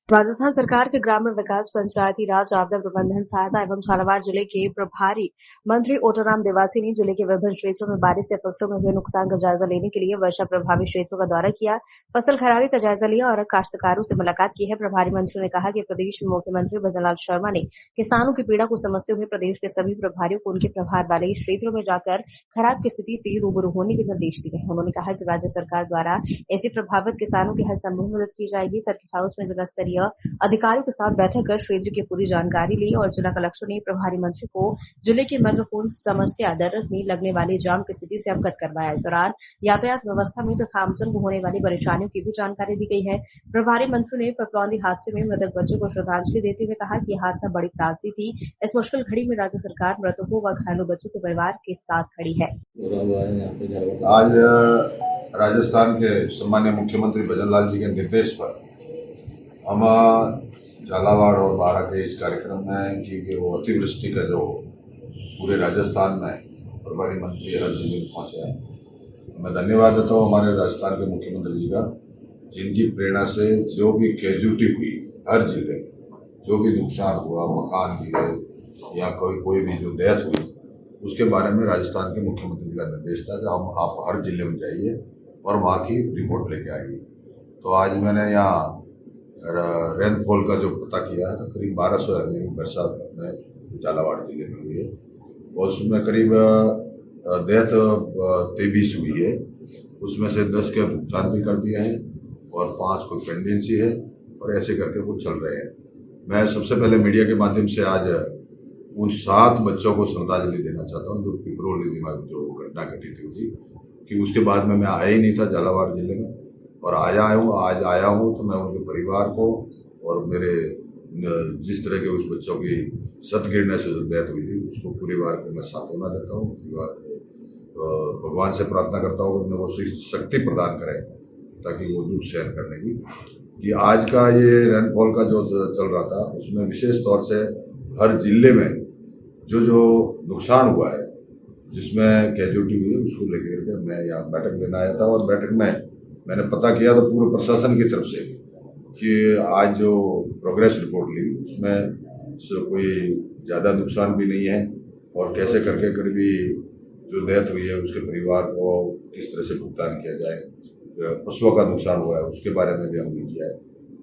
राजस्थान सरकार के ग्रामीण विकास, पंचायती राज, आपदा प्रबंधन सहायता एवं झालावाड़ जिले के प्रभारी मंत्री ओटाराम देवासी ने जिले के विभिन्न क्षेत्रों में बारिश से फसलों में हुए नुकसान का जायजा लेने के लिए वर्षा प्रभावित क्षेत्रों का दौरा किया, फसल खराबी का जायजा लिया और काश्तकारों से मुलाकात की है। प्रभारी मंत्री ने कहा कि प्रदेश में मुख्यमंत्री भजनलाल शर्मा ने किसानों की पीड़ा को समझते हुए प्रदेश के सभी प्रभारियों को उनके प्रभार वाले क्षेत्रों में जाकर खराब की स्थिति से रूबरू होने के निर्देश दिए हैं। उन्होंने कहा कि राज्य सरकार द्वारा ऐसे प्रभावित किसानों की हर संभव मदद की जाएगी। सर्किट हाउस में जिला स्तरीय अधिकारियों के साथ बैठक कर क्षेत्र की पूरी जानकारी ली और जिला कलेक्टर ने प्रभारी मंत्री को जिले की महत्वपूर्ण समस्या दर में लगने वाले जाम की स्थिति से अवगत करवाया। इस दौरान यातायात व्यवस्था में तथा आमजन को होने वाली परेशानियों की भी जानकारी दी गई है। प्रभारी मंत्री ने पपलौदी हादसे में मृतक बच्चों को श्रद्धांजलि देते हुए कहा कि यह हादसा बड़ी त्रासदी थी। इस मुश्किल घड़ी में राज्य सरकार मृतकों व घायलों बच्चों के परिवार के साथ खड़ी है। आज राजस्थान के सम्मानीय मुख्यमंत्री भजनलाल जी के निर्देश पर हम झालावाड़ और बारा के इस कार्यक्रम में क्योंकि वो अतिवृष्टि का जो पूरे राजस्थान में प्रभारी मंत्री हर जिले में पहुंचे हैं। मैं धन्यवाद देता हूँ हमारे राजस्थान के मुख्यमंत्री जी का, जिनकी प्रेरणा से जो भी कैजुअलिटी हुई हर जिले में, जो भी नुकसान हुआ, मकान गिरे या कोई भी जो डेथ हुई, उसके बारे में राजस्थान के मुख्यमंत्री जी का निर्देश था कि आप हर जिले में जाइए और वहाँ की रिपोर्ट लेके आइए। तो आज मैंने यहाँ रेनफॉल का जो पता किया है तो करीब 1200 एमएम बरसात में झालावाड़ जिले में हुई है और उसमें करीब डेथ 23 हुई है। उसमें से 10 के भुगतान भी कर दिए हैं और 5 को पेंडेंसी है और ऐसे करके वो चल रहे हैं। मैं सबसे पहले मीडिया के माध्यम से आज उन 7 बच्चों को श्रद्धांजलि देना चाहता हूँ जो पिपरोली दिमाग जो घटना घटी थी कि उसके बाद में मैं आया ही नहीं था झालावाड़ जिले में और आज आया हूँ तो मैं उनके परिवार को और मेरे जिस तरह के उस बच्चों की सत गिरने से जो डेथ हुई थी उसको परिवार को मैं सांत्वना देता हूँ। परिवार को भगवान से प्रार्थना करता हूँ कि उन्हें वो शक्ति प्रदान करें ताकि वो दुख सहन करने की। कि आज का ये रेनफॉल का जो चल रहा था उसमें विशेष तौर से हर जिले में जो नुकसान हुआ है जिसमें कैजुअलिटी हुई है उसको लेकर के मैं यहाँ बैठक लेने आया था और बैठक में मैंने पता किया था पूरे प्रशासन की तरफ से कि आज जो प्रोग्रेस रिपोर्ट ली उसमें कोई ज़्यादा नुकसान भी नहीं है और कैसे करके करीबी जो डेथ हुई है उसके परिवार को किस तरह से भुगतान किया जाए, पशुओं का नुकसान हुआ है उसके बारे में भी हमने किया है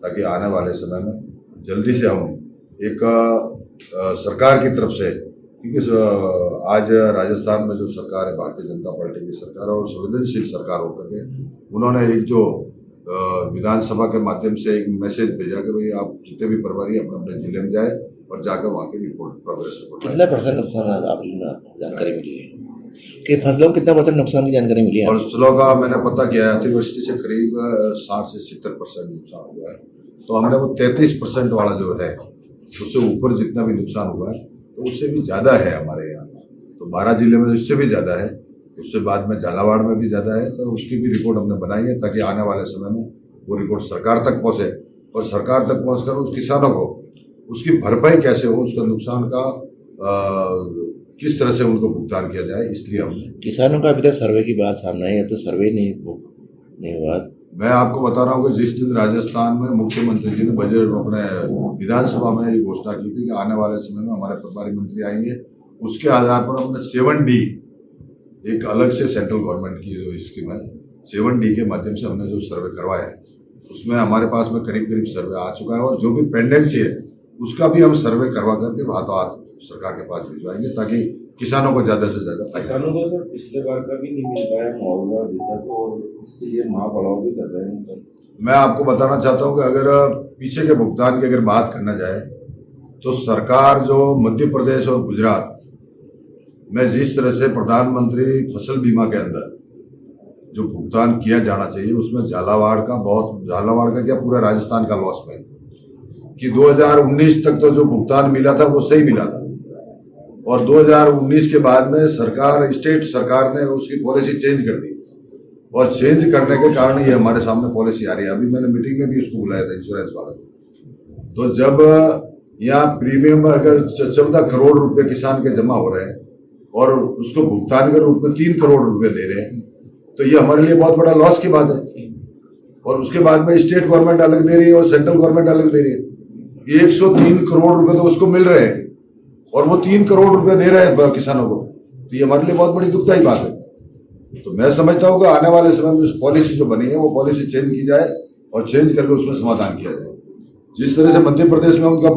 ताकि आने वाले समय में जल्दी से हम एक सरकार की तरफ से, क्योंकि आज राजस्थान में जो सरकार है भारतीय जनता पार्टी की सरकार और संवेदनशील सरकार होकर के उन्होंने एक जो विधानसभा के माध्यम से एक मैसेज भेजा कि भाई आप जितने भी प्रभारी अपने अपने जिले में जाए और जाकर वहाँ की रिपोर्ट प्रोग्रेस रिपोर्ट। कितना परसेंट नुकसान आपको जानकारी मिली है कि फसलों को कितना परसेंट नुकसान की जानकारी मिली है? फसलों का मैंने पता किया है अतिवृष्टि से करीब 60 से 70% नुकसान हुआ है। तो हमने वो 33% वाला जो है उससे ऊपर जितना भी नुकसान हुआ है तो उससे भी ज़्यादा है हमारे यहाँ। तो 12 जिले में उससे भी ज़्यादा है, उससे बाद में झालावाड़ में भी ज़्यादा है। तो उसकी भी रिपोर्ट हमने बनाई है ताकि आने वाले समय में वो रिपोर्ट सरकार तक पहुँचे और सरकार तक पहुँचकर उस किसानों को उसकी भरपाई कैसे हो, उसका नुकसान का किस तरह से उनको भुगतान किया जाए। इसलिए हम किसानों का अभी तक सर्वे की बात सामने आई है तो सर्वे नहीं हुआ। मैं आपको बता रहा हूँ कि जिस दिन राजस्थान में मुख्यमंत्री जी ने बजट अपने विधानसभा में ये घोषणा की थी कि आने वाले समय में हमारे प्रभारी मंत्री आएंगे, उसके आधार पर हमने 7D एक अलग से सेंट्रल गवर्नमेंट की जो स्कीम है 7D के माध्यम से हमने जो सर्वे करवाया है उसमें हमारे पास में करीब सर्वे आ चुका है और जो भी पेंडेंसी है उसका भी हम सर्वे करवा करके हाथों हाथ सरकार के पास भिजवाएंगे ताकि किसानों को ज्यादा से ज्यादा। किसानों को सर पिछले बार का भी नहीं मिल पाया मुआवजा अभी तक और इसके लिए महापड़ाव भी कर रहे हैं। मैं आपको बताना चाहता हूँ कि अगर पीछे के भुगतान की अगर बात करना जाए तो सरकार जो मध्य प्रदेश और गुजरात में जिस तरह से प्रधानमंत्री फसल बीमा के अंदर जो भुगतान किया जाना चाहिए उसमें झालावाड़ का क्या पूरा राजस्थान का लॉस में कि 2019 तक तो जो भुगतान मिला था वो सही मिला था और 2019 के बाद में स्टेट सरकार ने उसकी पॉलिसी चेंज कर दी और चेंज करने के कारण ये हमारे सामने पॉलिसी आ रही है। अभी मैंने मीटिंग में भी उसको बुलाया था इंश्योरेंस वाला को। तो जब यहाँ प्रीमियम अगर 14 करोड़ रुपए किसान के जमा हो रहे हैं और उसको भुगतान के रूप में 3 करोड़ रुपए दे रहे हैं तो ये हमारे लिए बहुत बड़ा लॉस की बात है। और उसके बाद में स्टेट गवर्नमेंट अलग दे रही है और सेंट्रल गवर्नमेंट अलग दे रही है। 103 करोड़ रुपए तो उसको मिल रहे हैं और वो 3 करोड़ रुपए दे रहे हैं किसानों को। तो ये हमारे लिए बहुत बड़ी दुखदायी बात है। तो मैं समझता हूँ कि आने वाले समय में पॉलिसी जो बनी है वो पॉलिसी चेंज की जाए और चेंज करके उसमें समाधान किया जाए। जिस तरह से मध्य प्रदेश में उनका